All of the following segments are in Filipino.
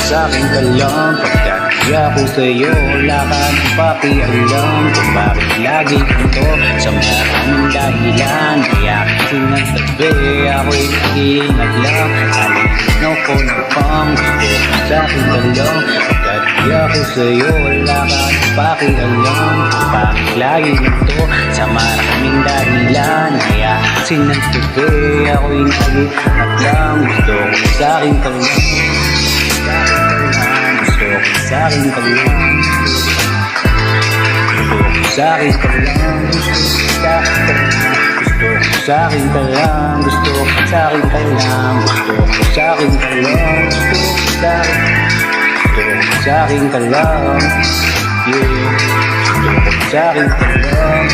Sa'kin ka lang pagkat di ako sa'yo, wala kang pakialam kung bakit lagi ito sa maraming dahilan. Kaya kasi nagtabi ako'y nag-iingat lang. Alinaw ko na pang gusto. Sa'kin ka lang pagkat di ako sa'yo, wala kang pakialam kung bakit lagi ito sa maraming dahilan. Kaya kasi nagtabi ako'y nag-iingat lang. Gusto ko sa'kin ka lang, sa'kin ka lang, sa'kin ka lang, sa'kin ka lang, gusto ko sa'kin ka lang, gusto ko sa'kin ka lang, gusto ko sa'kin ka lang, yeah, gusto ko sa'kin ka lang,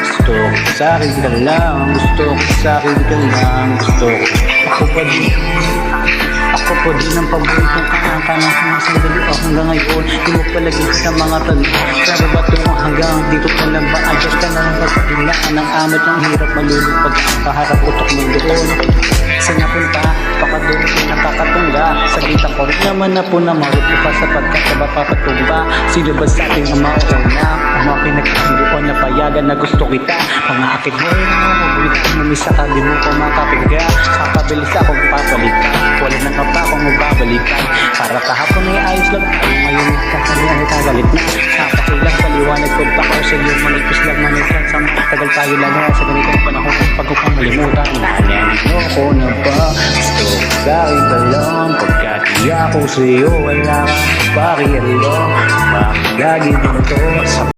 gusto ko sa'kin ka lang, gusto ko sa'kin ka lang, gusto ko. Ako pa din ang paborito kong kanang sumasandali ako hanggang ngayon. Di mo palagi sa mga tali. Pero ba't yung hanggang dito pa lang ba? Adjust ka na lang pagkakilaan ng amat ng hirap malulupag. Kaharap utok mo doon. Saan napunta? Baka doon yung nakakatunga. Sabitan ko rin naman na po na maruto pa sapagkat ka ba papatumba? Sino ba sa ating ang mauna? Ang mga pinagkakuluan na payagan na gusto kita. Mga akit mo rin ang mabulit. Mamisa ka, di mo pa makapiga. Kakabilis akong papalitan. Wala na ka pa akong magbabalikan. Para kahapon ay ayos lang tayo. Ngayon kakalihan ay kagalit na. Napakilang paliwanag ko pa ko sa iyo. Manipis lang manitan. Sa tagal tayo lang sa ganitong panahon. Pag ko pang malimutan. Nanyanyo ko na ba? Gusto ko sa'kin ka lang. Pagkat di ako sa'yo, wala kang pakialam. Bakit lagi dito sa